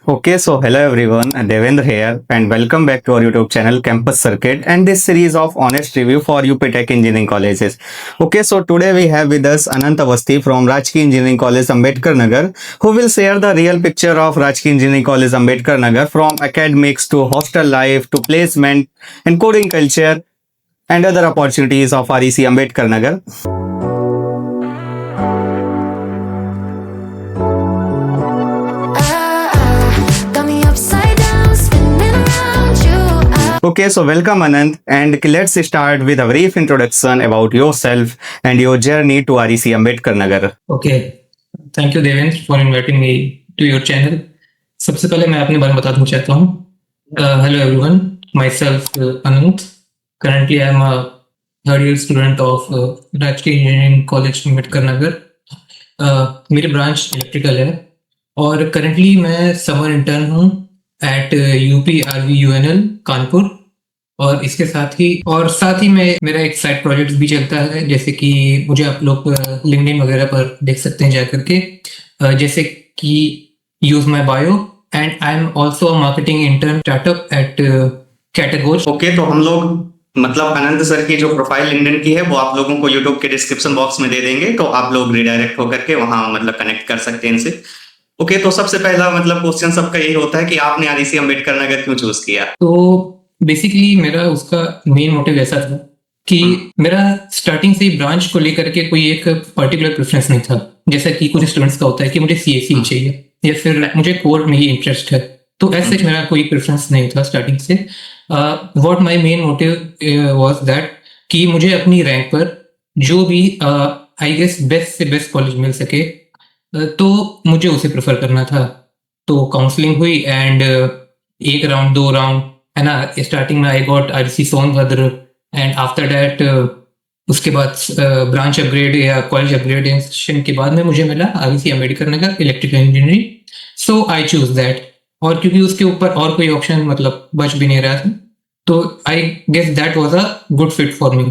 Okay, so hello everyone, Devendra here, and welcome back to our YouTube channel Campus Circuit and this series of honest review for UP Tech Engineering Colleges. Okay, so today we have with us Anant Avasthi from Rajki Engineering College, Ambedkar Nagar, who will share the real picture of Rajki Engineering College, Ambedkar Nagar, from academics to hostel life to placement and coding culture and other opportunities of REC Ambedkar Nagar. Okay, so welcome Anant, and let's start with a brief introduction about yourself and your journey to REC Ambedkar Nagar. Okay, thank you Devendra for inviting me to your channel. सबसे पहले मैं अपने बारे में बताना चाहता हूँ. Hello everyone, myself Anant. Currently I am a third year student of Rajki Engineering College Ambedkar Nagar. मेरी ब्रांच इलेक्ट्रिकल है और करंटली मैं समर इंटर्न हूँ एट यूपी RVUNL कानपुर. और इसके साथ ही मैं मेरा एक साइड प्रोजेक्ट भी चलता है, जैसे कि मुझे आप लोग लिंक्डइन वगैरह पर देख सकते हैं जाकर के, जैसे कि use my bio and I am also a marketing intern startup at category. Okay, तो हम लोग मतलब अनंत सर की जो प्रोफाइल लिंक्डइन की है वो आप लोगों को यूट्यूब के डिस्क्रिप्शन बॉक्स में दे देंगे, तो आप लोग रिडायरेक्ट होकर के वहां मतलब कनेक्ट कर सकते हैं इनसे. ओके, तो सबसे पहला मतलब क्वेश्चन सबका यही होता है कि आपने REC अम्बेडकर नगर क्यों चूज किया? तो बेसिकली मेरा उसका मेन मोटिव ऐसा था कि मेरा स्टार्टिंग से ही ब्रांच को लेकर के कोई एक पर्टिकुलर प्रेफरेंस नहीं था, जैसा कि कुछ स्टूडेंट्स का होता है कि मुझे CSE चाहिए या फिर मुझे कोर में ही इंटरेस्ट है. तो ऐसे मेरा कोई प्रेफरेंस नहीं था स्टार्टिंग से. What my main motive was that कि मुझे अपनी रैंक पर जो भी आई गेस बेस्ट से बेस्ट कॉलेज मिल सके, तो मुझे उसे प्रेफर करना था. तो काउंसलिंग हुई एंड एक राउंड, दो राउंड है ना. स्टार्टिंग में I got REC Sonbhadra and after that उसके बाद ब्रांच अपग्रेड या कॉलेज अपग्रेडेशन के बाद में मुझे मिला REC Ambedkar Nagar electrical engineering. So I choose that. और क्योंकि उसके ऊपर और कोई ऑप्शन मतलब बच भी नहीं रहा था, तो I guess that was a good fit for me.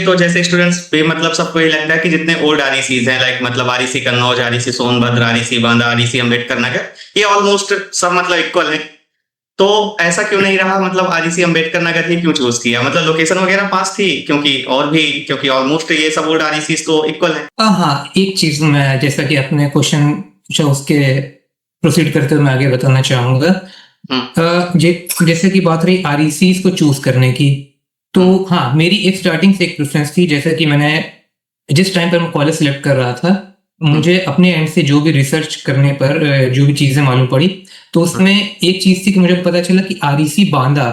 तो जैसे स्टूडेंट्स पे मतलब सबको ये लगता है कि जितने ओल्ड RECs हैं, लाइक मतलब REC Kannauj, REC Sonbhadra, REC Banda, REC Ambedkar Nagar, ये ऑलमोस्ट सब मतलब इक्वल है. तो ऐसा क्यों नहीं रहा, मतलब REC अम्बेडकर नगर ही क्यों चूज किया? मतलब लोकेशन वगैरह पास थी क्योंकि ऑलमोस्ट ये सब ओल्ड RECs तो इक्वल है. हाँ, एक चीज मैं, जैसा कि आपने क्वेश्चन पूछा, उसके प्रोसीड करते हुए मैं आगे बताना चाहूंगा. जैसे कि बात रही RECs को चूज करने की, तो हाँ, मेरी एक स्टार्टिंग से एक प्रेफरेंस थी. जैसा कि मैंने जिस टाइम पर मैं कॉलेज सिलेक्ट कर रहा था, मुझे अपने एंड से जो भी रिसर्च करने पर जो भी चीजें मालूम पड़ी, तो उसमें एक चीज थी कि मुझे पता चला कि REC बांदा,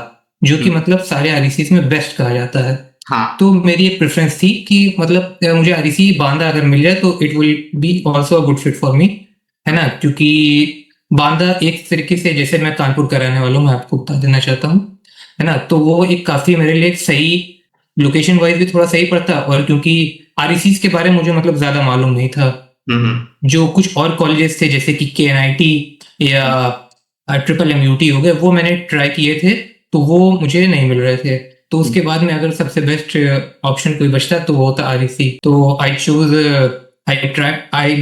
जो कि मतलब सारे RECs में बेस्ट कहा जाता है. हाँ. तो मेरी एक प्रेफरेंस थी कि मतलब मुझे REC बांदा अगर मिल जाए तो it will be also a good fit for मी, है ना. क्योंकि बांदा एक तरीके से, जैसे मैं कानपुर का रहने वाला हूँ, मैं आपको बता देना चाहता हूँ, है ना. तो वो एक काफी मेरे लिए सही, लोकेशन वाइज भी थोड़ा सही पड़ता. और क्योंकि RECs के बारे में मुझे मतलब ज्यादा मालूम नहीं था. जो कुछ और कॉलेजेस थे जैसे कि KNIT या MMUT हो गए, वो मैंने ट्राई किए थे, तो वो मुझे नहीं मिल रहे थे. तो उसके बाद में अगर सबसे बेस्ट ऑप्शन कोई बचता तो वो था REC. तो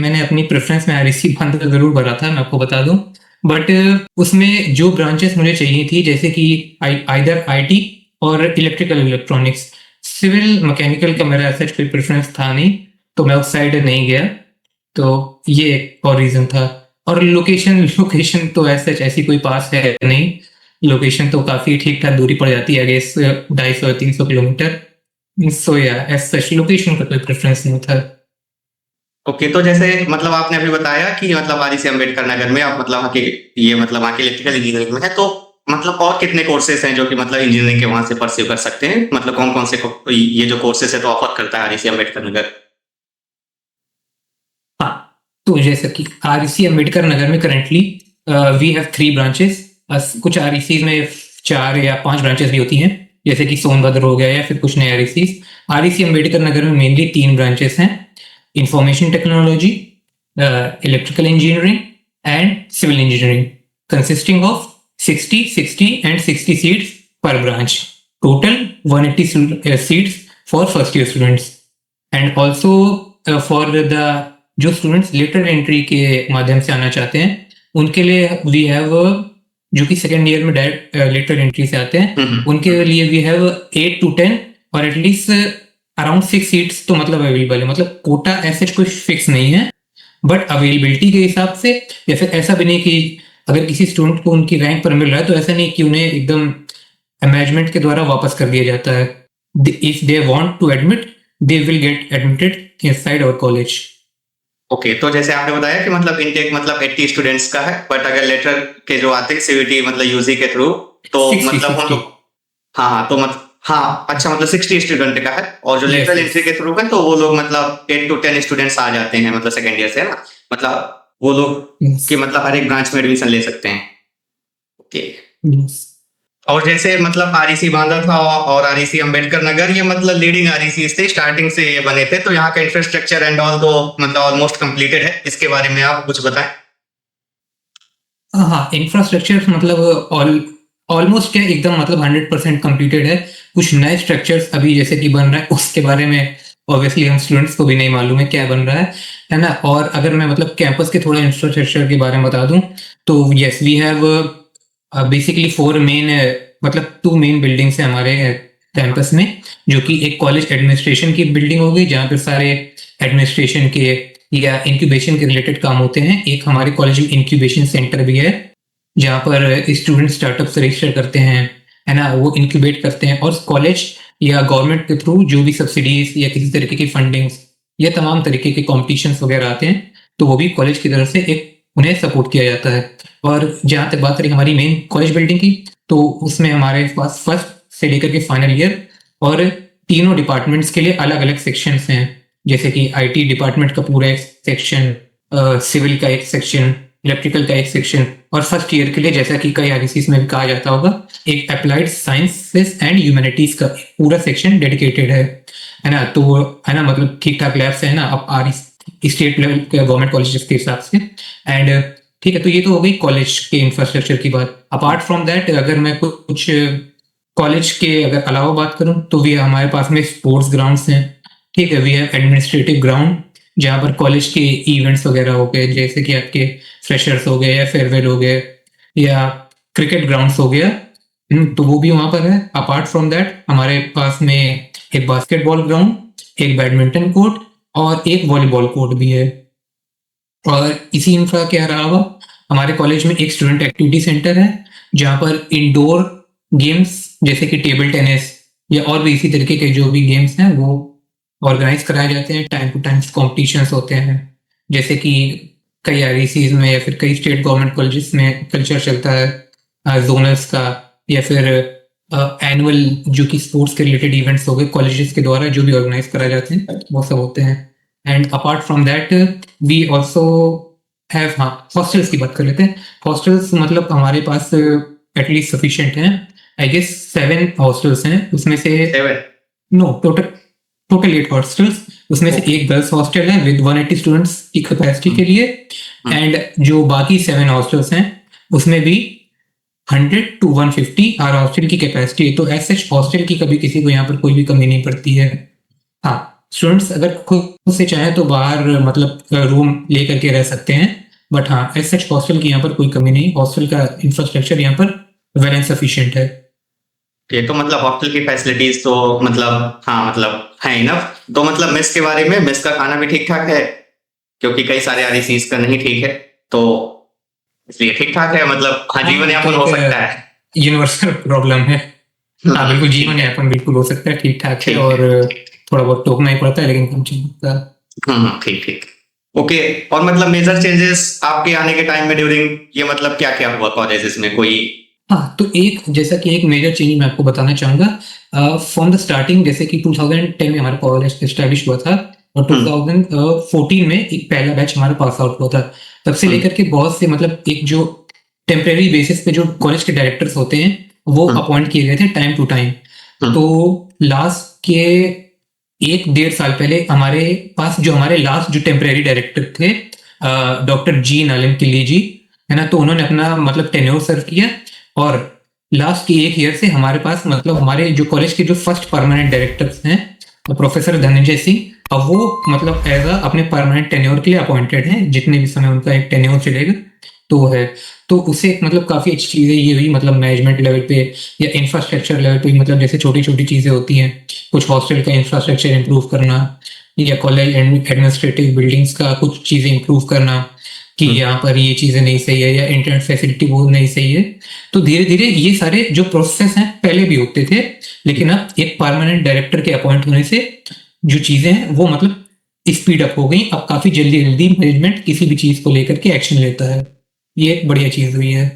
मैंने अपनी प्रेफरेंस में REC बांदा जरूर भरा था, मैं आपको बता दूं. बट उसमें जो ब्रांचेस मुझे चाहिए थी, जैसे कि आइदर IT और इलेक्ट्रिकल इलेक्ट्रॉनिक्स, सिविल मैकेनिकल का मेरा ऐसा कोई प्रेफरेंस था नहीं, तो मैं उस साइड नहीं गया. तो ये एक और रीजन था. और लोकेशन तो ऐसी कोई पास है नहीं. लोकेशन तो काफी ठीक ठाक दूरी पड़ जाती है, गेस 250-300 किलोमीटर. सो या एज सच लोकेशन का कोई प्रेफरेंस नहीं था. ओके, तो जैसे मतलब आपने अभी बताया कि मतलब REC अम्बेडकर नगर में आप मतलब आके इलेक्ट्रिकल इंजीनियरिंग में है, तो मतलब और कितने कोर्सेज हैं जो कि मतलब इंजीनियरिंग के वहां से परस्यू कर सकते हैं? मतलब कौन कौन से ये जो कोर्सेज है तो ऑफर करता है REC अम्बेडकर नगर? हाँ, तो जैसे कि REC अम्बेडकर नगर में करेंटली वी हैव 3 ब्रांचेस. कुछ RECs में 4 या 5 ब्रांचेस भी होती हैं, जैसे कि सोनभद्र हो गया या फिर कुछ नए RECs. REC अम्बेडकर नगर में मेनली 3 ब्रांचेस हैं: information technology, electrical engineering and civil engineering, consisting of 60 and 60 seats per branch. Total 180 seats for first year students. And also for the जो स्टूडेंट्स लेटर एंट्री के माध्यम से आना चाहते हैं, उनके लिए वी हैव जो कि सेकेंड ईयर में डायरेक्ट लेटरल एंट्री से आते हैं, उनके लिए वी हैव 8 to 10 और एटलीस्ट अराउंड 6 सीट्स तो मतलब अवेलेबल है। मतलब कोटा ऐसे कोई फिक्स नहीं है, बट अवेलेबिलिटी के हिसाब से, या फिर ऐसा भी नहीं कि अगर किसी स्टूडेंट को उनकी रैंक पर मिल रहा है तो ऐसा नहीं कि उन्हें एकदम मैनेजमेंट के द्वारा वापस कर दिया जाता है। If they want to admit, they will get admitted inside our college. Okay, तो जैसे आपने बताया कि मतलब इनटेक मतलब 80 स्टूडेंट्स का है, बट अगर लेटर के जो आते हैं सीवीटी मतलब यूजी के थ्रू, तो 60, मतलब हम 60। लोग हाँ तो मतलब हाँ अच्छा, मतलब 60 स्टूडेंट का है, और जो Yes, लेटरल yes. एंट्री के थ्रू है तो वो लोग मतलब 8 to 10 स्टूडेंट्स आ जाते हैं, मतलब सेकेंड ईयर से, है ना? मतलब वो लोग Yes. कि मतलब हर एक ब्रांच में एडमिशन ले सकते हैं। Okay, Yes. और जैसे मतलब आरईसी बांदा था और आरईसी अंबेडकर नगर, ये मतलब लीडिंग आरईसी थे, स्टार्टिंग से ये बने थे, तो यहाँ का इंफ्रास्ट्रक्चर एंड ऑल तो मतलब ऑलमोस्ट कंप्लीटेड है। इसके बारे में आप कुछ बताएं। हाँ, इंफ्रास्ट्रक्चर मतलब ऑलमोस्ट क्या एकदम मतलब 100% कंप्लीटेड है। कुछ नए स्ट्रक्चर्स अभी जैसे कि बन रहा है, उसके बारे में ऑब्वियसली हम स्टूडेंट्स को भी नहीं मालूम है क्या बन रहा है ना। और अगर मैं मतलब कैंपस के थोड़ा इंफ्रास्ट्रक्चर के बारे में बता दूं तो yes, we have basically 4 main मतलब 2 मेन बिल्डिंग्स हैं हमारे कैंपस में, जो कि एक कॉलेज एडमिनिस्ट्रेशन की बिल्डिंग होगी जहाँ पर सारे एडमिनिस्ट्रेशन के या इंक्यूबेशन के रिलेटेड काम होते हैं। एक हमारे कॉलेज में इंक्यूबेशन सेंटर भी है जहाँ पर स्टूडेंट स्टार्टअप्स रजिस्टर करते हैं, है ना, वो इंक्यूबेट करते हैं, और कॉलेज या गवर्नमेंट के थ्रू जो भी सब्सिडीज या किसी तरीके की फंडिंग्स या तमाम तरीके के कॉम्पिटिशन्स वगैरह आते हैं तो वो भी कॉलेज की तरफ से एक उन्हें सपोर्ट किया जाता है। और जहाँ तक बात करें हमारी मेन कॉलेज बिल्डिंग की, तो उसमें हमारे पास फर्स्ट से लेकर के फाइनल ईयर और तीनों डिपार्टमेंट्स के लिए अलग अलग सेक्शंस हैं। जैसे कि आईटी डिपार्टमेंट का पूरा एक सेक्शन, सिविल का एक सेक्शन, इलेक्ट्रिकल का एक सेक्शन, और फर्स्ट ईयर के लिए जैसा कि कई आरईसीज में भी कहा जाता होगा, एक अप्लाइड साइंसेस एंड ह्यूमैनिटीज का पूरा सेक्शन डेडिकेटेड है ना। तो है ना, मतलब ठीक ठाक लैब्स है ना अब आरईसी स्टेट लेवल के गवर्नमेंट कॉलेजेस के हिसाब से। एंड ठीक है, तो ये तो हो गई कॉलेज के इंफ्रास्ट्रक्चर की बात। अपार्ट फ्रॉम दैट अगर मैं कुछ कॉलेज के अगर अलावा बात करूं तो भी हमारे पास में स्पोर्ट्स ग्राउंड्स हैं। ठीक है, वी हैव एडमिनिस्ट्रेटिव ग्राउंड जहाँ पर कॉलेज के इवेंट्स वगैरह हो गए, जैसे कि आपके फ्रेशर्स हो गए या फेयरवेल हो गए या क्रिकेट ग्राउंड्स हो गया, तो वो भी वहाँ पर है। अपार्ट फ्रॉम दैट हमारे पास में एक बास्केटबॉल ग्राउंड, एक बैडमिंटन कोर्ट और एक वॉलीबॉल कोर्ट भी है। और इसी इंफ्रा के अलावा हमारे कॉलेज में एक स्टूडेंट एक्टिविटी सेंटर है जहाँ पर इंडोर गेम्स जैसे कि टेबल टेनिस या और भी इसी तरीके के जो भी गेम्स हैं वो ऑर्गेनाइज कराए जाते हैं। टाइम टू टाइम कॉम्पिटिशन्स होते हैं, जैसे कि कई आरईसीज में या फिर कई स्टेट गवर्नमेंट कॉलेजेस में कल्चर चलता है जोनल्स का, या फिर एनुअल जो कि स्पोर्ट्स के रिलेटेड इवेंट्स हो गए कॉलेजेस के द्वारा जो भी ऑर्गेनाइज कराए जाते हैं वो सब होते हैं। And apart from that we also have, हाँ हॉस्टल्स की बात कर लेते हैं। हॉस्टल्स मतलब हमारे पास एटलीस्ट सफिशिएंट हैं, आई गेस 7 हॉस्टल्स हैं, उसमें से 7 नो टोटल 8 हॉस्टल्स, उसमें से एक गर्ल्स हॉस्टल है विद 180 स्टूडेंट्स की कैपेसिटी के लिए, एंड जो बाकी 7 हॉस्टल्स हैं उसमें भी 100 to 150 हर हॉस्टल की कैपेसिटी है। तो ऐसे हॉस्टल की कभी किसी को यहाँ पर कोई भी कमी नहीं पड़ती है। हाँ, स्टूडेंट्स अगर खुद से चाहे तो बाहर मतलब रूम ले करके रह सकते हैं, बट हाँ एज सच हॉस्टल की यहाँ पर कोई कमी नहीं। हॉस्टल का इंफ्रास्ट्रक्चर यहाँ पर वेल एंड सफिशिएंट है। ये तो मतलब हॉस्टल की फैसिलिटीज तो मतलब हाँ मतलब है इनफ। तो मतलब मेस के बारे में, मेस का खाना भी ठीक ठाक है? क्योंकि कई सारे आरईसीज का नहीं ठीक है, तो इसलिए ठीक ठाक है, मतलब हाँ जीवन यापन हो सकता है। यूनिवर्सल प्रॉब्लम है। हाँ बिल्कुल, जीवन यापन बिल्कुल हो सकता है, ठीक ठाक है, और थोड़ा बहुत टोकना ही पड़ता है लेकिन कम चीज। ठीक ठीक ओके। और मतलब मेजर चेंजेस आपके आने के टाइम में ड्यूरिंग ये मतलब क्या क्या हुआ कॉलेजेस में कोई? हाँ, तो एक जैसा कि एक मेजर चेंज मैं आपको बताना चाहूंगा फ्रॉम द स्टार्टिंग। जैसे कि 2010 में हमारा कॉलेज एस्टैब्लिश हुआ था और 2014 में एक पहला बैच हमारा पास आउट हुआ था। तब से लेकर के बहुत से मतलब एक जो टेम्परेरी बेसिस पे जो कॉलेज के डायरेक्टर्स होते हैं वो अपॉइंट किए गए थे टाइम टू टाइम। तो लास्ट के 1-1.5 साल पहले हमारे पास जो हमारे लास्ट जो टेम्परेरी डायरेक्टर थे डॉक्टर जी नालिन किली जी, है ना, तो उन्होंने अपना मतलब टेन्योर सर्व किया, और लास्ट की 1 ईयर से हमारे पास मतलब हमारे जो कॉलेज के जो फर्स्ट परमानेंट डायरेक्टर्स हैं प्रोफेसर धनंजय सिंह, अब वो मतलब एज अ अपने परमानेंट टेन्योर के लिए अपॉइंटेड हैं जितने भी समय उनका एक टेन्योर चलेगा। तो है, तो उससे मतलब काफ़ी अच्छी चीज़ें ये हुई, मतलब मैनेजमेंट लेवल पे या इंफ्रास्ट्रक्चर लेवल पे, मतलब जैसे छोटी-छोटी चीज़ें होती हैं, कुछ हॉस्टल का इंफ्रास्ट्रक्चर इम्प्रूव करना या कॉलेज एडमिनिस्ट्रेटिव बिल्डिंग्स का कुछ चीज़ें इम्प्रूव करना कि यहाँ पर ये चीज़ें नहीं सही है या इंटरनेट फैसिलिटी वो नहीं सही है। तो धीरे-धीरे ये सारे जो प्रोसेस हैं पहले भी होते थे, लेकिन अब एक परमानेंट डायरेक्टर के अपॉइंट होने से जो चीज़ें हैं वो मतलब स्पीड अप हो गई। अब काफ़ी जल्दी-जल्दी मैनेजमेंट किसी भी चीज़ को लेकर के एक्शन लेता है। ये एक बढ़िया चीज़ हुई है।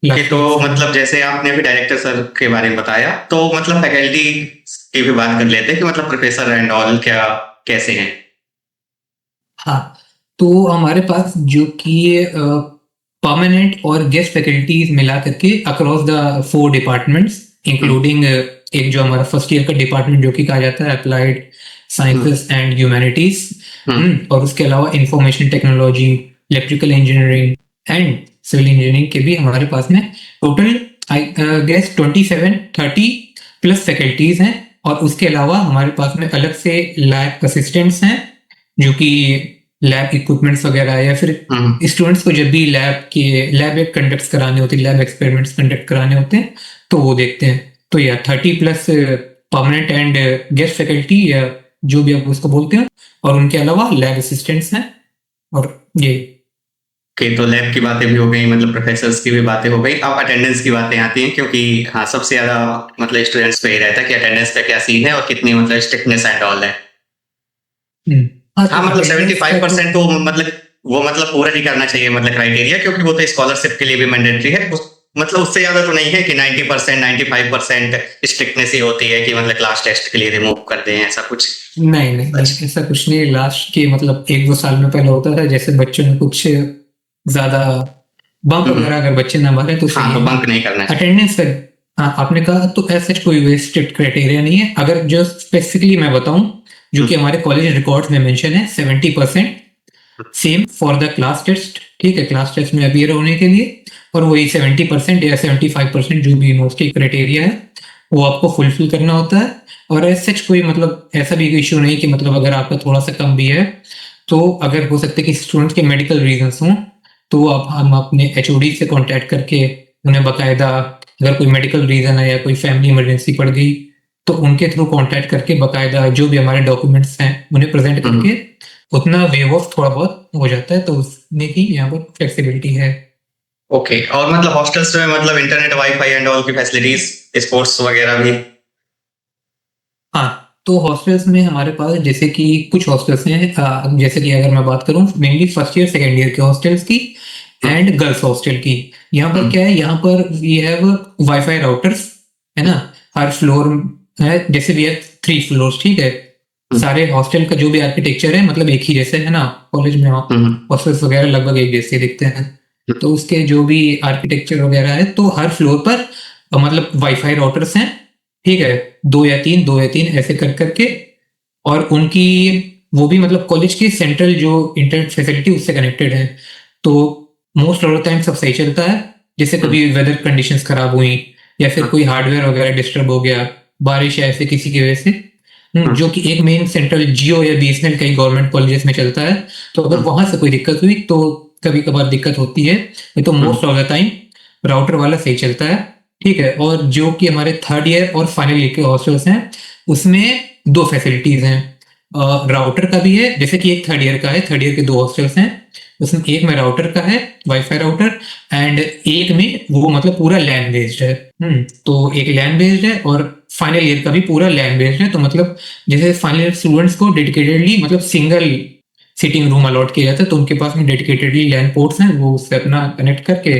कि तो मतलब जैसे आपने अभी डायरेक्टर सर के बारे में बताया, तो मतलब फैकल्टी की भी बात कर लेते हैं कि मतलब प्रोफेसर एंड ऑल क्या कैसे हैं? हाँ, तो हमारे पास जो कि परमानेंट और गेस्ट फैकल्टीज मिला करके अक्रॉस द 4 डिपार्टमेंट्स इंक्लूडिंग एक जो हमारा फर्स्ट ईयर का डिपार्टमेंट जो कि कहा जाता है अप्लाइड साइंसेस एंड ह्यूमैनिटीज, और उसके अलावा information technology, electrical engineering and civil engineering के भी हमारे पास में total I guess 27-30 plus faculties हैं। और उसके अलावा हमारे पास में अलग से लैब असिस्टेंट्स हैं जो कि लैब इक्विपमेंट्स वगैरह या फिर स्टूडेंट्स को जब भी लैब कंडक्ट कराने होते हैं, लैब एक्सपेरिमेंट्स कंडक्ट कराने होते हैं, तो वो देखते हैं। तो या 30 plus permanent and guest faculty या जो भी आप उसको बोलते हो, और उनके अलावा लैब असिस्टेंट्स हैं। और ये ओके, तो लैब की बातें भी हो गई, मतलब प्रोफेसर्स की भी बातें हो गई। अब अटेंडेंस की बातें आती हैं, क्योंकि हाँ सबसे ज्यादा मतलब स्टूडेंट्स पे ही रहता है कि अटेंडेंस का क्या सीन है और कितनी मतलब स्ट्रिक्टनेस एंड ऑल है। हाँ तो मतलब attendance का 75% तो मतलब वो मतलब पूरा ही करना चाहिए, मतलब क्राइटेरिया, क्योंकि वो तो स्कॉलरशिप के लिए भी मैंडेटरी है। मतलब उससे ज्यादा तो नहीं है कि 90% 95% स्ट्रिक्टनेस ही होती है कि मतलब क्लास टेस्ट के लिए रिमूव कर दें, ऐसा कुछ। नहीं नहीं नहीं, ऐसा कुछ नहीं। लास्ट के मतलब 1-2 साल में पहले होता था, जैसे बच्चों ने कुछ ज्यादा बंक वगैरह अगर बच्चे ना मारे तो हाँ, तो बंक नहीं करना चाहिए। अटेंडेंस का हाँ आपने कहा, तो ऐसा कोई स्ट्रिक्ट क्राइटेरिया नहीं है। अगर जो स्पेसिफिकली मैं बताऊं, जो कि हमारे कॉलेज रिकॉर्ड्स में मेंशन है, 70% same for the class test. ठीक है, क्लास टेस्ट में अपियर होने के लिए, और वही 70% या 75% जो भी यूनिवर्सिटी क्राइटेरिया है वो आपको फुलफिल करना होता है। और ऐसा कोई मतलब ऐसा भी इशू नहीं कि मतलब अगर आपका थोड़ा सा कम भी है, तो अगर हो सकता है कि स्टूडेंट के मेडिकल रीजंस हों, तो आप हम अपने एचओडी से कांटेक्ट करके उन्हें बकायदा, अगर कोई मेडिकल रीजन है या कोई फैमिली इमरजेंसी पड़ गई, तो उनके थ्रू कांटेक्ट करके बकायदा जो भी हमारे डॉक्यूमेंट्स हैं उन्हें प्रेजेंट करके उतना वेव ऑफ थोड़ा बहुत हो जाता है। तो उसमें की यहाँ पर फ्लेक्सिबिलिटी है। ओके, और मतलब हॉस्टल्स में मतलब इंटरनेट वाईफाई एंड ऑल की फैसिलिटीज, स्पोर्ट्स वगैरह भी? हाँ, तो हॉस्टल्स में हमारे पास जैसे कि कुछ हॉस्टल्स हैं, जैसे कि अगर मैं बात करूं mainly first year second year के हॉस्टल्स की एंड गर्ल्स हॉस्टल की। यहाँ पर क्या है, यहाँ पर वी हैव वाईफाई राउटर्स, है ना, हर फ्लोर है। जैसे वी हैव 3 फ्लोर्स, ठीक है। सारे हॉस्टल का जो भी आर्किटेक्चर है मतलब एक ही जैसे है ना, कॉलेज में हॉस्टल्स वगैरह लगभग एक जैसे दिखते हैं। तो उसके जो भी आर्किटेक्चर वगैरह है, तो हर फ्लोर पर मतलब वाईफाई राउटर्स हैं, ठीक है, 2 या 3 ऐसे कर करके। और उनकी वो भी मतलब कॉलेज के सेंट्रल जो इंटरनेट फैसिलिटी उससे कनेक्टेड है। तो मोस्ट ऑफ द टाइम सब सही चलता है। जैसे कभी वेदर कंडीशंस खराब हुई या फिर कोई हार्डवेयर वगैरह डिस्टर्ब हो गया, बारिश या ऐसे किसी की वजह से, जो कि एक मेन सेंट्रल जियो या बीएसएनएल कई गवर्नमेंट कॉलेजेस में चलता है, तो अगर वहां से कोई दिक्कत हुई तो कभी कभार दिक्कत होती है, नहीं तो most of the time router वाला सही चलता है। ठीक है, और जो कि हमारे थर्ड ईयर और फाइनल ईयर के हॉस्टल्स हैं, उसमें 2 फैसिलिटीज हैं। राउटर का भी है, जैसे कि एक थर्ड ईयर का है, थर्ड ईयर के 2 हॉस्टल्स हैं, उसमें एक में राउटर का है, वाईफाई राउटर, एंड एक में वो मतलब पूरा लैन बेस्ड है। तो एक लैन बेस्ड है, और फाइनल ईयर का भी पूरा लैन बेस्ड है। तो मतलब जैसे फाइनल ईयर स्टूडेंट्स को डेडिकेटेडली मतलब सिंगल सिटिंग रूम अलॉट किया जाता है, तो उनके पास में डेडिकेटेडली लैन पोर्ट्स हैं, वो उससे अपना कनेक्ट करके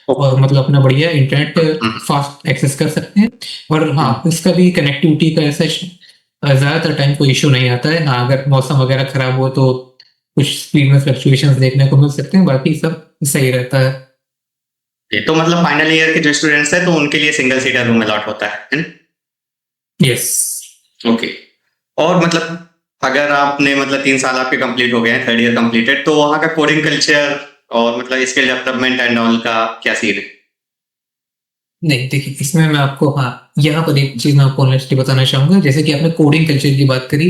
और मतलब अपना बढ़िया इंटरनेट फास्ट एक्सेस कर सकते हैं। और हाँ, उसका भी कनेक्टिविटी का ऐसा ज्यादातर टाइम कोई इशू नहीं आता है। हाँ, अगर मौसम वगैरह खराब हो तो कुछ स्पीड में फ्लक्चुएशंस देखने को मिल सकते हैं, बाकी सब सही रहता है। तो मतलब फाइनल ईयर के जो स्टूडेंट्स हैं तो उनके लिए सिंगल सीटर रूम अलॉट होता है ना? यस। ओके, और मतलब अगर आपने मतलब 3 साल आपके कंप्लीट हो गए हैं, थर्ड ईयर कंप्लीटेड, तो वहाँ का कोडिंग कल्चर और मतलब स्किल डेवलपमेंट एंड ऑल का क्या सीन है? नहीं देखिए, इसमें मैं आपको हाँ यहाँ पर एक चीज मैं आपको ऑनेस्टली बताना चाहूंगा। जैसे कि आपने कोडिंग कल्चर की बात करी,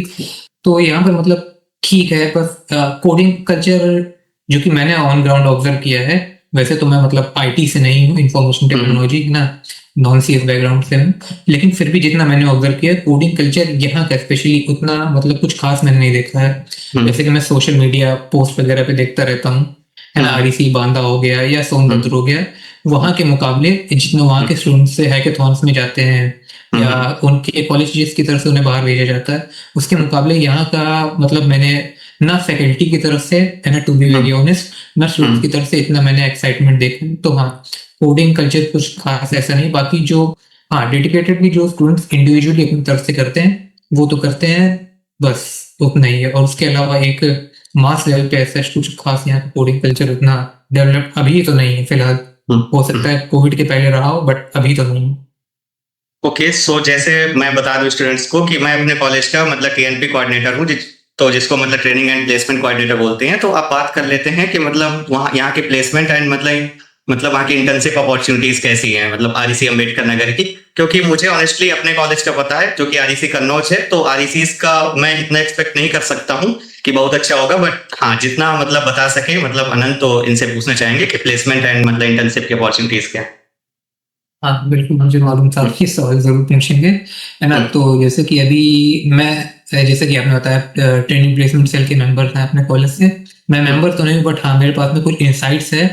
तो यहाँ पर मतलब ठीक है, बस कोडिंग कल्चर जो कि मैंने ऑन ग्राउंड ऑब्जर्व किया है, वैसे तो मैं मतलब आईटी से नहीं हूँ, इंफॉर्मेशन टेक्नोलॉजी ना, नॉन सीएस बैकग्राउंड से हूँ, लेकिन फिर भी जितना मैंने ऑब्जर्व किया कोडिंग कल्चर यहाँ का स्पेशली उतना मतलब कुछ खास मैंने नहीं देखा है। जैसे कि मैं सोशल मीडिया पोस्ट वगैरह पे देखता रहता हूँ, है ना, आरईसी बांदा हो गया या सोनभद्र हो गया, वहाँ के मुकाबले जितना वहाँ के स्टूडेंट्स से हैकेथॉन्स में जाते हैं या उनके कॉलेजेस की तरफ से उन्हें बाहर भेजा जाता है, उसके मुकाबले यहाँ का मतलब मैंने ना फैकल्टी की तरफ से, है ना, टू बी वेरी ऑनेस्ट, ना स्टूडेंट्स की तरफ से इतना मैंने एक्साइटमेंट देखा। तो हाँ, कोडिंग कल्चर कुछ खास ऐसा नहीं, बाकी जो हाँ डेडिकेटेडली जो स्टूडेंट्स इंडिविजुअली अपनी तरफ से करते हैं वो तो करते हैं, बस उतना ही है। और उसके अलावा एक मास लेवल पे ऐसा कुछ खास यहाँ का कोडिंग कल्चर उतना डेवलप अभी तो नहीं है फिलहाल। हो सकता है कोविड के पहले रहा हो, बट अभी तो नहीं। ओके, सो जैसे मैं बता दूं स्टूडेंट्स को कि मैं अपने कॉलेज का मतलब टीएनपी कोऑर्डिनेटर हूँ, तो जिसको मतलब ट्रेनिंग एंड प्लेसमेंट कोऑर्डिनेटर बोलते हैं। तो आप बात कर लेते हैं कि मतलब वहाँ यहाँ के प्लेसमेंट एंड मतलब वहाँ की इंटर्नशिप अपॉर्चुनिटीज कैसी हैं, मतलब आरईसी अम्बेडकर नगर की। क्योंकि मुझे ऑनेस्टली अपने कॉलेज का पता है जो कि आरईसी कन्नौज है, तो आरईसी का मैं इतना एक्सपेक्ट नहीं कर सकता हूँ कि बहुत अच्छा होगा, बट हाँ जितना मतलब बता सके मतलब अनंत तो इनसे पूछना चाहेंगे कि प्लेसमेंट एंड मतलब इंटर्नशिप की अपॉर्चुनिटीज क्या है। हाँ बिल्कुल, मुझे मालूम था कि सवाल जरूर पूछेंगे, है ना। तो जैसे कि अभी मैं, जैसे कि आपने बताया ट्रेनिंग प्लेसमेंट सेल के मेंबर हैं अपने कॉलेज से, मैं मेंबर तो नहीं, बट हाँ मेरे पास में कुछ इंसाइट्स है।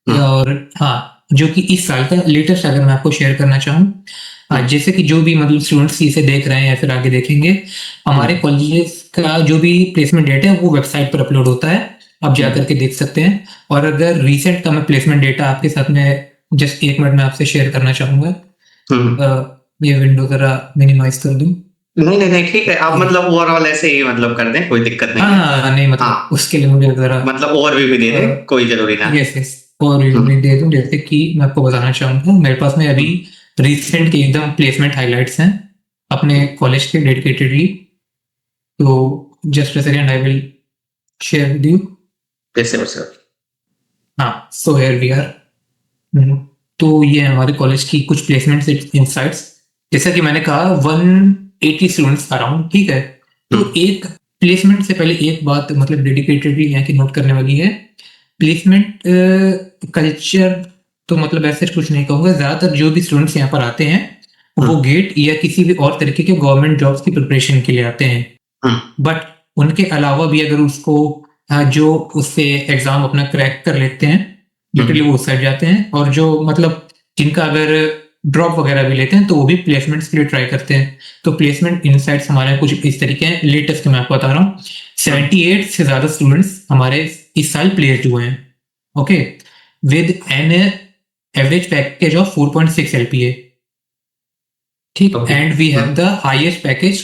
और हाँ, जो कि इस साल का लेटेस्ट अगर मैं आपको शेयर करना चाहूँ, हाँ, जैसे कि जो भी मतलब स्टूडेंट्स इसे देख रहे हैं या फिर आगे देखेंगे, हमारे कॉलेजेस का जो भी प्लेसमेंट डेटा है वो वेबसाइट पर अपलोड होता है, आप जा करके देख सकते हैं। और अगर रिसेंट का मैं प्लेसमेंट डेटा आपके साथ में जस्ट 1 मिनट में आपसे शेयर करना चाहूंगा। ये विंडो जरा मिनिमाइज कर दूं। नहीं नहीं नहीं, ठीक है, आप मतलब ओवरऑल ऐसे ही मतलब कर दें, कोई दिक्कत नहीं है। हाँ नहीं मतलब हाँ, उसके लिए मुझे जरा मतलब ओवरव्यू भी दे दें, कोई जरूरी ना। यस यस और भी दे दूं। जैसे कि मैं आपको बताना चाहूंगा, मेरे पास में अभी रिसेंट के एकदम प्लेसमेंट हाइलाइट्स हैं अपने कॉलेज के डेडिकेटेडली। तो just a second, I will share with you. कैसे हो सर? हाँ, सो हियर वी आर। तो ये हमारे कॉलेज की कुछ प्लेसमेंट इनसाइट्स। जैसा कि मैंने कहा 180 स्टूडेंट्स अराउंड, ठीक है। तो एक प्लेसमेंट से पहले एक बात मतलब डेडिकेटेडली यहाँ की नोट करने वाली है, प्लेसमेंट कल्चर तो मतलब ऐसे कुछ नहीं कहूँगा। ज़्यादातर जो भी स्टूडेंट्स यहाँ पर आते हैं वो गेट या किसी भी और तरीके के गवर्नमेंट जॉब्स की प्रिपरेशन के लिए आते हैं, बट उनके अलावा भी अगर उसको जो उससे एग्जाम अपना क्रैक कर लेते हैं, लिटरली वो उस साइड जाते हैं। और जो मतलब जिनका अगर ड्रॉप वगैरह भी लेते हैं तो वो भी प्लेसमेंट्स के लिए ट्राई करते हैं। तो प्लेसमेंट इनसाइट्स हमारे कुछ इस तरीके हैं, लेटेस्ट मैं आपको बता रहा हूँ। 78 से ज्यादा स्टूडेंट्स हमारे इस साल प्लेस्ड हुए हैं, okay, with an average package of 4.6 LPA, ठीक। And we have the highest package,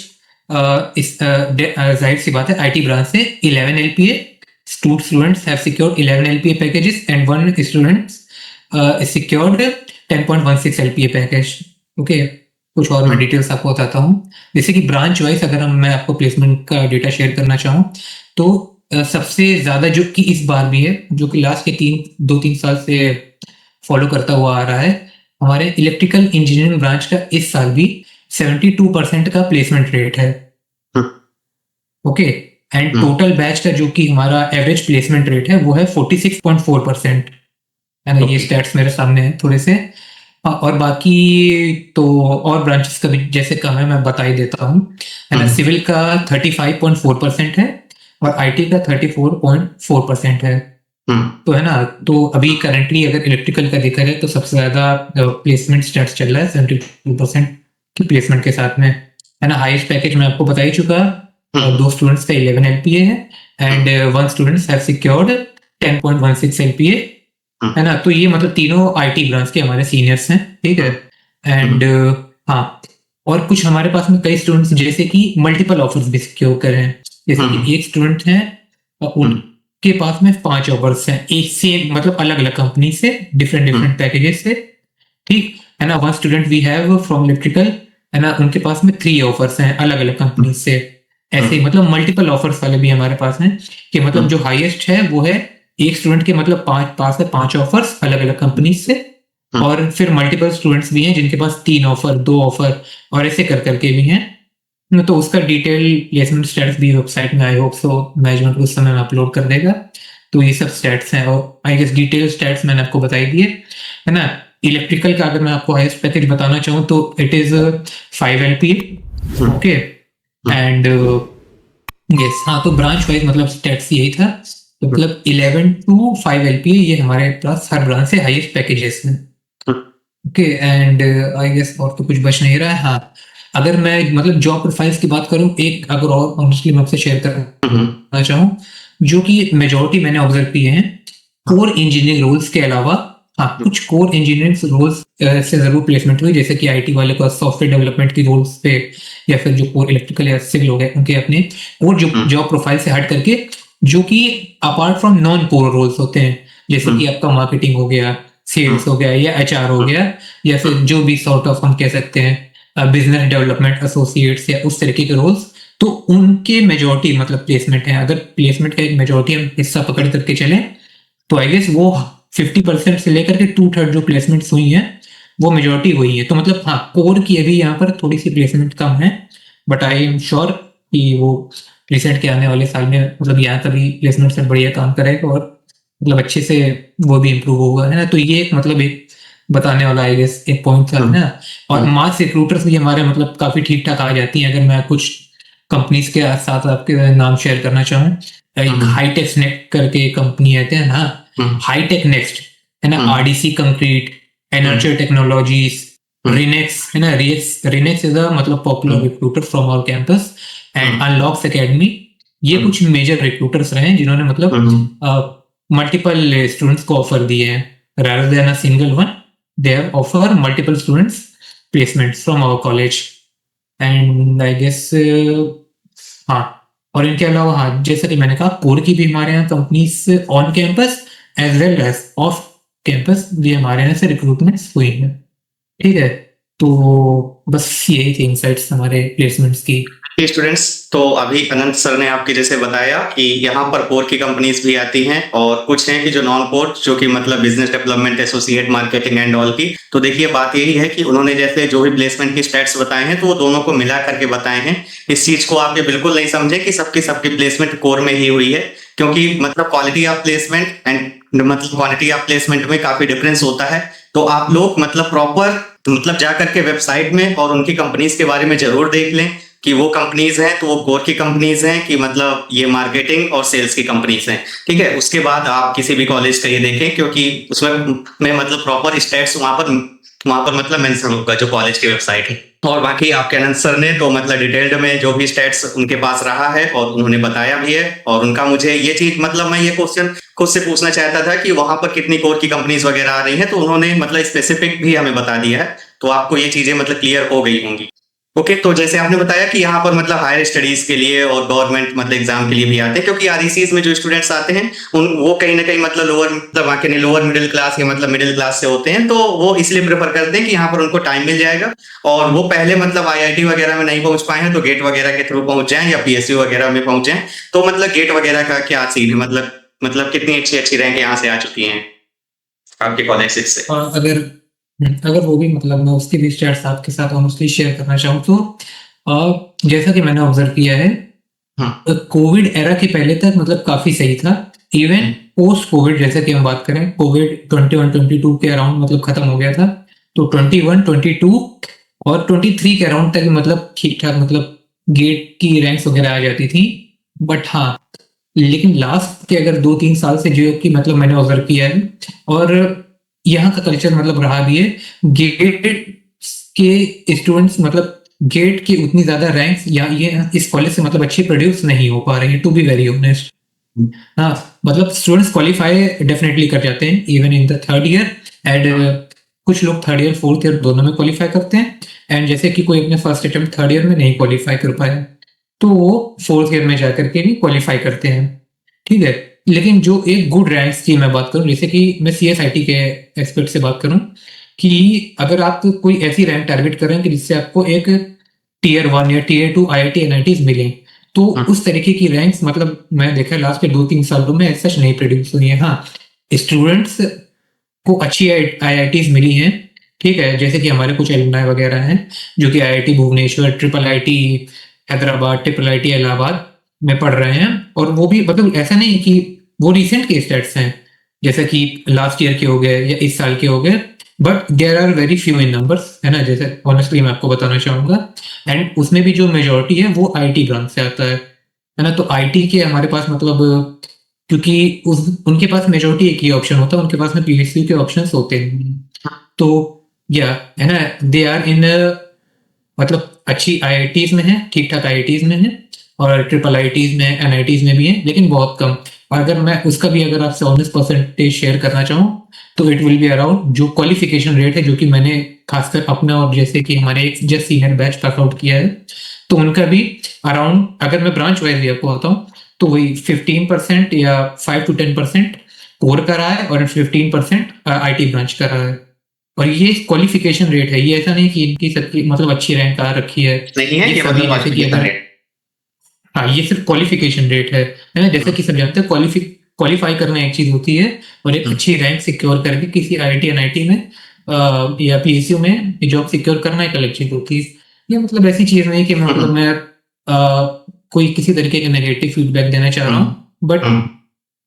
इस जाहिर सी बात है आईटी ब्रांच से 11 LPA। Students have secured 11 LPA packages and one student secured 10.16 LPA package, okay. कुछ और मैं डिटेल्स आपको बताता हूँ। जैसे कि ब्रांच वाइज अगर मैं आपको प्लेसमेंट का डेटा शेयर करना चाहूँ तो सबसे ज्यादा जो कि इस बार भी है, जो कि लास्ट के 2-3 साल से फॉलो करता हुआ आ रहा है, हमारे इलेक्ट्रिकल इंजीनियरिंग ब्रांच का इस साल भी 72% का प्लेसमेंट रेट है, ओके। एंड टोटल बैच का जो कि हमारा एवरेज प्लेसमेंट रेट है वो है 46.4%, है ना। ये स्टैट्स मेरे सामने हैं थोड़े से। और बाकी तो और ब्रांचेस का भी जैसे कम है मैं बता ही देता हूँ, है ना। सिविल का 35.4% है और आईटी का 34.4% है। तो है ना, तो अभी करंटली अगर इलेक्ट्रिकल का देखा जाए तो सबसे ज्यादा प्लेसमेंट स्टैट्स चल रहा है 72% की प्लेसमेंट के साथ में, है ना। हाईएस्ट पैकेज मैं आपको बता ही चुका, और 2 स्टूडेंट्स का 11 LPA है and 1 students have secured 10.16 LPA, है ना। तो ये मतलब तीनों आईटी ब्रांच के हमारे सीनियर्स हैं, ठीक है। एंड हाँ, और कुछ हमारे पास में कई स्टूडेंट्स जैसे कि मल्टीपल ऑफर्स भी सिक्योर कर रहे हैं। जैसे कि एक स्टूडेंट है उनके पास में 5 ऑफर्स हैं एक से मतलब अलग अलग कंपनी से, डिफरेंट पैकेजेस से, ठीक है ना। 1 student we have from electrical, है ना, उनके पास में 3 ऑफर्स हैं अलग अलग कंपनी से। ऐसे मतलब मल्टीपल ऑफर्स वाले भी हमारे पास हैं कि मतलब जो हाईएस्ट है वो है एक स्टूडेंट के मतलब पास है 5 ऑफर्स अलग अलग कंपनी से, और फिर मल्टीपल स्टूडेंट्स भी हैं जिनके पास 3 ऑफर 2 ऑफर और ऐसे कर करके भी हैं। तो उसका डिटेल प्लेसमेंट स्टेटस भी वेबसाइट में आई होप सो मैनेजमेंट उस समय में अपलोड कर देगा। तो ये सब स्टैट्स हैं, और आई गेस डिटेल स्टैट्स मैंने आपको बताई दिए, है ना। इलेक्ट्रिकल का अगर मैं आपको हाईएस्ट पैकेज बताना चाहूँ तो it is 5 LPA, okay. And yes, हाँ, तो ब्रांच वाइज मतलब स्टैट्स यही था, तो मतलब 11 to 5 LPA ये हमारे पास हर ब्रांच से हाईएस्ट पैकेजेस हैं, ओके। एंड आई गेस और तो कुछ बच नहीं रहा है। हाँ, अगर मैं मतलब जॉब प्रोफाइल्स की बात करूं, एक अगर और ऑनेस्टली मैं आपसे शेयर करना चाहूँ, जो कि मेजोरिटी मैंने ऑब्जर्व किए हैं, कोर इंजीनियरिंग रोल्स के अलावा, हाँ, कुछ कोर इंजीनियरिंग रोल्स से जरूर प्लेसमेंट हुई, जैसे कि आईटी वाले को सॉफ्टवेयर डेवलपमेंट की रोल्स पे, या फिर जो कोर इलेक्ट्रिकल या सिविल हो गए उनके अपने, और जो जॉब प्रोफाइल से हट करके जो कि apart from non core roles होते हैं, जैसे कि आपका मार्केटिंग हो गया, सेल्स हो गया, या एचआर हो गया, या फिर जो भी सॉर्ट ऑफ हम कह सकते हैं बिजनेस डेवलपमेंट एसोसिएट्स या उस तरीके के रोल्स, तो उनके मेजोरिटी मतलब प्लेसमेंट है। अगर प्लेसमेंट का एक मेजोरिटी हम हिस्सा पकड़ करके चले, तो आई गेस वो 50% से लेकर के 2/3 जो प्लेसमेंट्स हुई हैं वो मेजोरिटी हुई है। तो मतलब हाँ, कोर की अभी यहाँ पर थोड़ी सी प्लेसमेंट कम है, बट आई एम श्योर कि वो रिसेंट के आने वाले साल में मतलब यहाँ का भी प्लेसमेंट से बढ़िया काम करेगा, और मतलब अच्छे से वो भी इम्प्रूव होगा, है ना। तो ये एक मतलब एक बताने वाला आई गेस एक पॉइंट था, है ना। और मास रिक्रूटर्स भी हमारे मतलब काफी ठीक ठाक आ जाती हैं। अगर मैं कुछ कंपनीज के साथ आपके नाम शेयर करना चाहूँ, एक हाईटेक नेक्स्ट करके कंपनी आते हैं ना, हाईटेक नेक्स्ट, है ना, RDC concrete, energy technologies, Rinex, है ना। रिनेक्स इज अ मतलब popular recruiter from our campus, and Unlox academy, ये कुछ मेजर रिक्रूटर्स रहे हैं जिन्होंने मतलब मल्टीपल स्टूडेंट्स को ऑफर दिए हैं, rather than a single one, they have offer multiple students placements from our college, and I guess हाँ, और इनके अलावा हाँ, जैसा कि मैंने कहा, कोर की भी हमारे यहाँ companies on campus as well as off campus भी हमारे यहाँ से रिक्रूटमेंट्स हुई हैं, ठीक है। तो बस यही थी इनसाइट्स हमारे प्लेसमेंट्स की। स्टूडेंट्स, तो अभी अनंत सर ने आपके जैसे बताया कि यहाँ पर कोर की कंपनीज भी आती हैं और कुछ हैं कि जो नॉन कोर, जो कि मतलब business development associate marketing and all की। तो देखिए, बात यही है कि उन्होंने जैसे जो भी प्लेसमेंट की स्टैट्स बताए हैं तो वो दोनों को मिला करके बताए हैं। इस चीज को आप ये बिल्कुल नहीं समझे कि सबकी प्लेसमेंट कोर में ही हुई है, क्योंकि मतलब क्वालिटी ऑफ प्लेसमेंट एंड मतलब क्वांटिटी ऑफ प्लेसमेंट में काफी डिफरेंस होता है। तो आप लोग मतलब प्रॉपर मतलब जा करके वेबसाइट में और उनकी कंपनीज के बारे में जरूर देख लें कि वो कंपनीज हैं तो वो कोर की कंपनीज हैं कि मतलब ये मार्केटिंग और सेल्स की कंपनीज हैं, ठीक है। उसके बाद आप किसी भी कॉलेज का ये देखें, क्योंकि उसमें में मतलब प्रॉपर स्टैट्स वहां पर मतलब मेंशन होगा जो कॉलेज की वेबसाइट है। और बाकी आपके अनंत सर ने तो मतलब डिटेल्ड में जो भी स्टैट्स उनके पास रहा है और उन्होंने बताया भी है, और उनका मुझे ये चीज मतलब मैं ये क्वेश्चन खुद से पूछना चाहता था कि वहां पर कितनी कोर की कंपनीज वगैरह आ रही हैं, तो उन्होंने मतलब स्पेसिफिक भी हमें बता दिया है, तो आपको ये चीजें मतलब क्लियर हो गई होंगी। ओके, तो जैसे आपने बताया कि यहाँ पर मतलब हायर स्टडीज के लिए और गवर्नमेंट मतलब एग्जाम के लिए भी आते हैं, क्योंकि आरईसीज में जो स्टूडेंट्स आते हैं वो कहीं ना कहीं मतलब लोअर मिडिल क्लास या मतलब मिडिल क्लास से होते हैं, तो वो इसलिए प्रेफर करते हैं कि यहाँ पर उनको टाइम मिल जाएगा और वो पहले मतलब आईआईटी वगैरह में नहीं पहुंच पाए हैं तो गेट वगैरह के थ्रू पहुंच जाएं या पीएसयू वगैरह में पहुंच जाएं। तो मतलब गेट वगैरह का क्या सीन है, मतलब कितनी अच्छी रैंक यहाँ से आ चुकी हैं आपके कॉलेज से? अगर वो भी मतलब मैं उसके भी स्टैट्स आपके साथ ऑनेस्टली शेयर करना चाहूँ तो जैसा कि मैंने ऑब्जर्व किया है, कोविड एरा के पहले तक मतलब काफी सही था। इवन पोस्ट कोविड जैसे कि हम बात करें, कोविड 21-22 के अराउंड मतलब खत्म हो गया था, तो 21, 22 और 23 के अराउंड तक मतलब ठीक ठाक मतलब गेट की रैंक्स वगैरह आ जाती थी। बट हाँ, लेकिन लास्ट के अगर 2-3 साल से जो कि मतलब मैंने ऑब्जर्व किया है, और यहाँ का कल्चर मतलब रहा भी है, गेट के स्टूडेंट्स मतलब गेट की उतनी ज्यादा रैंक्स या ये इस कॉलेज से मतलब अच्छी प्रोड्यूस नहीं हो पा रही है, टू बी वेरी ऑनेस्ट। हाँ, मतलब स्टूडेंट्स क्वालिफाई डेफिनेटली कर जाते हैं even in the third year, and कुछ लोग थर्ड ईयर फोर्थ ईयर दोनों में क्वालिफाई करते हैं, एंड जैसे कि कोई अपने फर्स्ट अटेम्प्ट थर्ड ईयर में नहीं क्वालिफाई कर पाया तो वो फोर्थ ईयर में जाकर के भी क्वालिफाई करते हैं, ठीक है। लेकिन जो एक गुड रैंक्स की मैं बात करूं, जैसे कि मैं सीएसआईटी के एक्सपेक्ट से बात करूं, कि अगर आप कोई ऐसी रैंक टारगेट कर रहे हैं कि जिससे आपको एक टियर 1 या टियर 2 आईआईटी एनआईटीज मिले, तो उस तरीके की रैंक्स मतलब मैं देखा लास्ट के 2-3 सालों में सच नहीं प्रोड्यूस हुई है। हाँ, स्टूडेंट्स को अच्छी आईआईटीज मिली हैं, ठीक है, जैसे कि हमारे कुछ एलुमनाई वगैरह हैं जो कि IIT Bhubaneswar, triple IT Hyderabad, triple IT Allahabad में पढ़ रहे हैं, और वो भी मतलब ऐसा नहीं कि वो रिसेंट के स्टैट्स हैं, जैसा कि लास्ट ईयर के हो गए या इस साल के हो गए, but there are very few in numbers, है ना, जैसे ऑनेस्टली मैं आपको बताना चाहूंगा। एंड उसमें भी जो मेजोरिटी है वो आईटी ब्रांच से आता है ना। तो आईटी के हमारे पास मतलब, क्योंकि उस उनके पास मेजोरिटी एक ही ऑप्शन होता है, उनके पास में पीएसयू के ऑप्शंस होते नहीं। तो या है ना, दे आर इन, मतलब अच्छी आईआईटीज में है, ठीक ठाक आईआईटीज में है, और ट्रिपल आईटीज में, एनआईटीज में भी है, लेकिन बहुत कम। और अगर मैं उसका भी अगर आपसे ऑनेस्ट परसेंटेज शेयर करना चाहूँ, तो इट विल बी अराउंड जो क्वालिफिकेशन रेट है, जो कि मैंने खासकर अपना और जैसे कि हमारे एक just senior batch pass out किया है, तो उनका भी अराउंड, अगर मैं ब्रांच वाइज भी आपको बताऊँ, तो वही 15% या 5 to 10% कोर का रहा है, और 15% आईटी ब्रांच का रहा है। और ये क्वालिफिकेशन रेट है, ये ऐसा नहीं कि इनकी सबकी मतलब अच्छी रैंक आ रखी है। नहीं है ये ये सभी मतलब जैसे कि क्वालिफिकेशन अगर, रेट। हाँ, ये सिर्फ क्वालिफिकेशन रेट है ना, जैसे कि सब जानते हैं क्वालिफाई करना एक चीज होती है, और एक अच्छी रैंक सिक्योर करके किसी आईआईटी एनआईटी में या पीएसयू में जॉब सिक्योर करना एक अलग चीज होती है। ये मतलब ऐसी चीज नहीं कि मतलब मैं कोई किसी तरीके का नेगेटिव फीडबैक देना चाह रहा हूँ, बट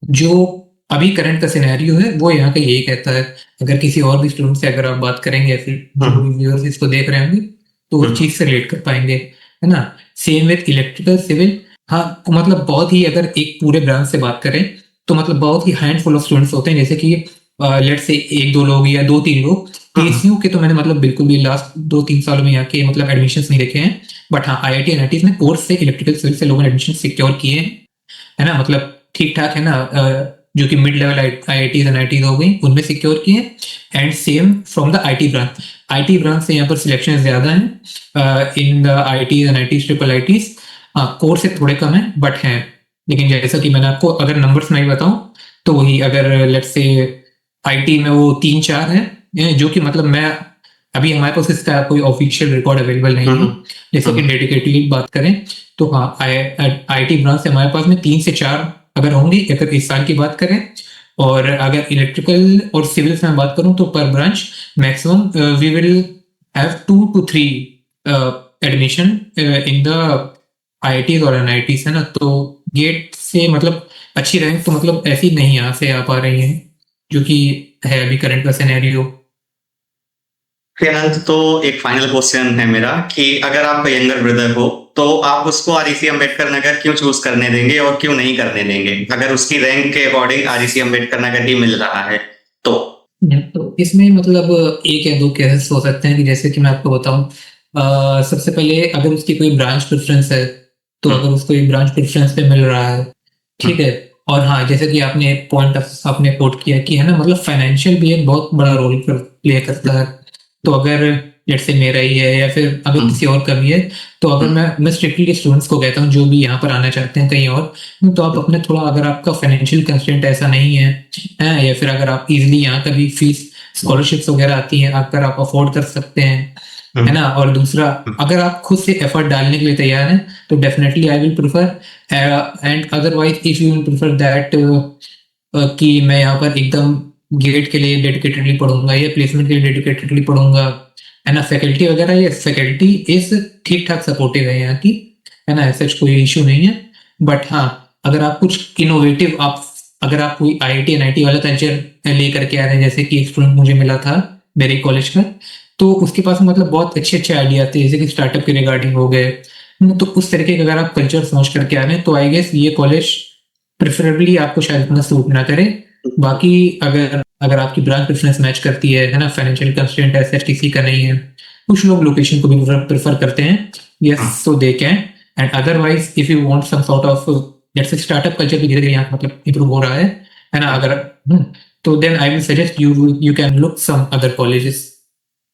जो अभी करंट का सिनेरियो है वो यहाँ का यही कहता है। अगर किसी और भी स्टूडेंट से अगर आप बात करेंगे या फिर जो भी व्यूअर्स इसको देख रहे होंगे, तो उस चीज से रिलेट कर पाएंगे, है ना। Same with electrical civil. हाँ, तो मतलब बहुत ही, अगर एक पूरे ब्रांच से बात करें, तो मतलब बहुत ही हैंडफुल ऑफ स्टूडेंट्स होते हैं, जैसे कि लेट से 1-2 लोग या 2-3 लोग। पीएसयू के तो मैंने मतलब बिल्कुल भी लास्ट 2-3 सालों में यहाँ के मतलब एडमिशंस नहीं देखे हैं, बट हाँ, आईआईटी एनआईटी में कोर्स से इलेक्ट्रिकल सिविल से लोगों ने एडमिशन सिक्योर किए हैं, है ना, मतलब ठीक ठाक, है ना। जो कि मिड लेवल आईआईटीज एनआईटीज हो गई, उनमें सिक्योर किए। And same from the IT branch से यहाँ पर सिलेक्शन ज्यादा है इन the IITs NITs triple ITs. Course से थोड़े कम है, बट हैं। लेकिन जैसा कि मैंने आपको अगर नंबर्स में ही बताऊं, तो वही अगर लेट्स से आईटी में वो 3-4 है, जो कि मतलब मैं अभी हमारे पास इसका कोई ऑफिशियल रिकॉर्ड अवेलेबल नहीं है। जैसे कि डेडिकेटली बात करें, तो हाँ, आईटी ब्रांच से हमारे पास में 3 से 4 अगर होंगे अगर इस साल की बात करें। और अगर इलेक्ट्रिकल और सिविल से मैं बात करूं, तो पर branch maximum we will have 2 to 3 admission in the IITs और एनआईटीज, है ना। तो गेट से मतलब अच्छी रैंक तो मतलब ऐसी नहीं यहाँ से आ पा रही है, जो कि है अभी करंट का सिनेरियो। फिर अंत तो एक फाइनल क्वेश्चन है मेरा कि अगर आपका यंगर ब्रदर हो तो आप उसको आरईसी अम्बेडकर नगर क्यों चूज करने देंगे और क्यों नहीं करने देंगे, अगर उसकी रैंक के अकॉर्डिंग आरईसी अम्बेडकर नगर ही मिल रहा है तो। तो इसमें मतलब एक या दो केसेस हो सकते हैं, कि जैसे कि मैं आपको बताऊं, सबसे पहले अगर उसकी कोई ब्रांच प्रेफरेंस है, तो अगर उसको एक ब्रांच प्रेफरेंस पे मिल रहा है, ठीक है। और हाँ, जैसे कि आपने पॉइंट आपने कोट किया कि, है ना, मतलब फाइनेंशियल भी एक बहुत बड़ा रोल प्ले करता है। तो अगर जैसे मेरा ही है या फिर अगर किसी और का भी है, तो अगर मैं स्ट्रिक्टली स्टूडेंट्स को कहता हूँ जो भी यहाँ पर आना चाहते हैं कहीं और, तो आप अपने थोड़ा, अगर आपका फाइनेंशियल कंस्ट्रेंट ऐसा नहीं है, या फिर अगर आप इजीली यहाँ का भी फीस स्कॉलरशिप्स वगैरह आती हैं, अगर आप अफोर्ड कर सकते हैं, है ना। और दूसरा, अगर आप खुद से एफर्ट डालने के लिए तैयार हैं, तो definitely I will prefer. And otherwise if you will prefer that कि मैं यहाँ पर एकदम गेट के लिए डेडिकेटेडली पढ़ूंगा या प्लेसमेंट के लिए डेडिकेटेडली पढ़ूंगा, है ना, फैकल्टी वगैरह, ये फैकल्टी इज ठीक ठाक सपोर्टिव है यहाँ की, है ना, ऐसा कोई इशू नहीं है। बट हाँ, अगर आप कुछ इनोवेटिव, अगर आप कोई आईआईटी एनआईटी वाला कल्चर लेकर के आ रहे हैं, जैसे कि एक स्टूडेंट मुझे मिला था मेरे कॉलेज का, तो उसके पास मतलब बहुत अच्छे अच्छे आइडिया थे, जैसे कि स्टार्टअप के रिगार्डिंग हो गए। तो उस तरीके का अगर आप कल्चर समझ करके आ रहे हैं, तो आई गेस ये कॉलेज प्रेफरेबली आपको शायद इतना सूट ना करे। बाकी अगर अगर आपकी ब्रांच प्रेफरेंस मैच करती है ना, फाइनेंशियल कंस्ट्रेंट ऐसा किसी का नहीं है, कुछ लोग लोकेशन को भी प्रेफर करते हैं, yes, so they can. And otherwise if you want some sort of, let's say startup culture भी धीरे धीरे यहाँ मतलब इंप्रूव हो रहा है ना, अगर तो then I will suggest you can look some other colleges,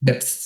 that's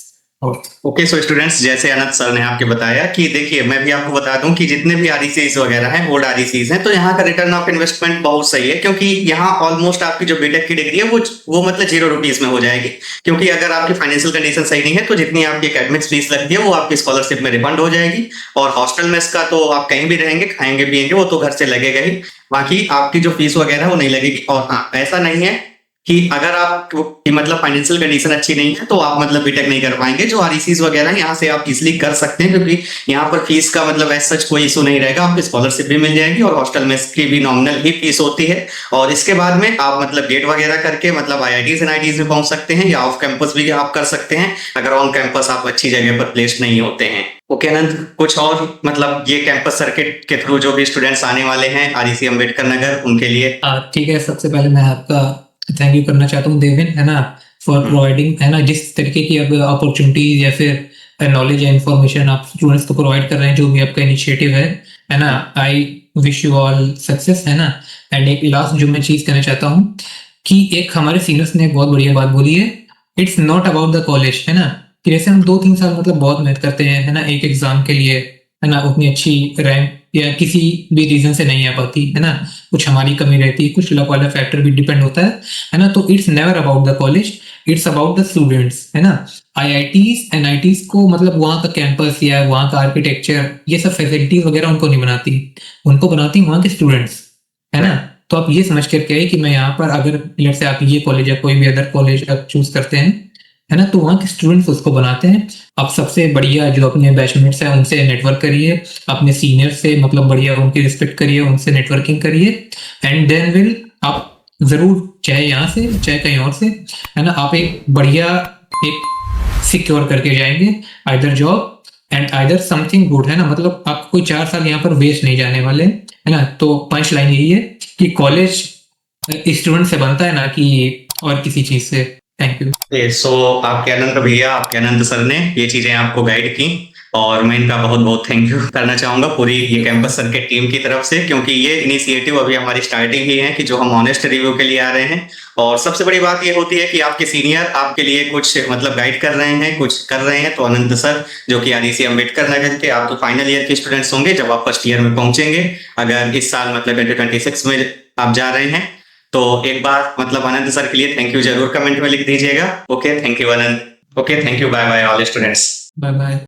all. Okay, so students, जैसे अनंत सर ने आपके बताया कि देखिए, मैं भी आपको बता दूं कि जितने भी आरईसीज वगैरह हैं, ओल्ड आरईसीज हैं, तो यहाँ का रिटर्न ऑफ इन्वेस्टमेंट बहुत सही है, क्योंकि यहाँ ऑलमोस्ट आपकी जो बीटेक की डिग्री है वो मतलब 0 रुपीज में हो जाएगी। क्योंकि अगर आपकी फाइनेंशियल कंडीशन सही नहीं है, तो जितनी आपकी एकेडमिक्स फीस लगती है वो आपकी स्कॉलरशिप में रिफंड हो जाएगी। और हॉस्टल मेस का तो आप कहीं भी रहेंगे, खाएंगे पिएंगे, वो तो घर से लगेगा ही, बाकी आपकी जो फीस वगैरह वो नहीं लगेगी। और हाँ, ऐसा नहीं है कि अगर आप मतलब फाइनेंशियल कंडीशन अच्छी नहीं है तो आप मतलब बीटेक नहीं कर पाएंगे। जो आरईसीज वगैरह हैं यहाँ से आप इजिली कर सकते हैं, क्योंकि यहाँ पर फीस का मतलब ऐसा सच कोई इशू नहीं रहेगा। आपको स्कॉलरशिप भी मिल जाएगी और हॉस्टल में की भी नॉमिनल ही फीस होती है। और इसके बाद में आप मतलब गेट वगैरह करके मतलब आईआईटीज एनआईटीज भी पहुंच सकते हैं, या ऑफ कैंपस भी आप कर सकते हैं अगर ऑन कैंपस आप अच्छी जगह पर प्लेस्ड नहीं होते हैं। ओके अनंत, कुछ और मतलब ये कैंपस सर्किट के थ्रू जो भी स्टूडेंट्स आने वाले हैं आरईसी अम्बेडकर नगर, उनके लिए? ठीक है, सबसे पहले मैं आपका थैंक यू करना चाहता हूँ देवेन, है ना, फॉर प्रोवाइडिंग, है ना, जिस तरीके की अब अपॉर्चुनिटीज या फिर नॉलेज या इन्फॉर्मेशन आप स्टूडेंट्स को प्रोवाइड कर रहे हैं, जो भी आपका इनिशिएटिव है ना, I wish you all success, है ना। एंड एक लास्ट जो मैं चीज कहना चाहता हूँ कि एक हमारे सीनियर्स ने एक बहुत बढ़िया बात बोली है, it's not about the college, है ना, कि जैसे हम 2-3 साल मतलब बहुत मेहनत करते हैं, है ना, एक एग्जाम के लिए, है ना, उतनी अच्छी रैंक या किसी भी रीजन से नहीं आ पाती, है ना, कुछ हमारी कमी रहती है, कुछ लक वाला फैक्टर भी डिपेंड होता है ना। तो it's never about the college, it's about the students, है ना। आईआईटीज एनआईटीज को मतलब वहाँ का कैंपस या वहाँ का आर्किटेक्चर ये सब फैसिलिटीज वगैरह उनको नहीं बनाती, उनको बनाती वहाँ के स्टूडेंट्स, है ना। तो आप ये समझ करके आइए कि मैं यहाँ पर अगर लेट्स से आप ये कॉलेज या कोई भी अदर कॉलेज आप चूज करते हैं, है ना, तो वहाँ के स्टूडेंट्स उसको बनाते हैं। आप सबसे बढ़िया जो अपने बैचमेट्स हैं उनसे नेटवर्क करिए, अपने सीनियर से मतलब बढ़िया उनकी रिस्पेक्ट करिए, उनसे नेटवर्किंग करिए, एंड देन विल आप जरूर, चाहे यहाँ से चाहे कहीं और से, है ना, आप एक बढ़िया एक सिक्योर करके जाएंगे either job and either something good, है ना। मतलब आप कोई 4 साल यहाँ पर वेस्ट नहीं जाने वाले, है ना। तो पंच लाइन यही है कि कॉलेज स्टूडेंट से बनता है ना कि और किसी चीज से। Thank you. सो आपके अनंत भैया, आपके अनंत सर ने ये चीजें आपको गाइड की, और मैं इनका बहुत बहुत थैंक यू करना चाहूंगा पूरी ये कैंपस सर्किट टीम की तरफ से, क्योंकि ये इनिशिएटिव अभी हमारी स्टार्टिंग ही है कि जो हम ऑनेस्ट रिव्यू के लिए आ रहे हैं। और सबसे बड़ी बात ये होती है कि आपके सीनियर आपके लिए कुछ मतलब गाइड कर रहे हैं, कुछ कर रहे हैं। तो अनंत सर जो कि आरईसी अम्बेडकर नगर के आप तो फाइनल ईयर के स्टूडेंट्स होंगे जब आप फर्स्ट ईयर में पहुंचेंगे, अगर इस साल मतलब 2026 में आप जा रहे हैं, तो एक बार मतलब आनंद सर के लिए थैंक यू जरूर कमेंट में लिख दीजिएगा। Okay, thank you Anand. Okay, thank you, bye bye all students. Bye bye.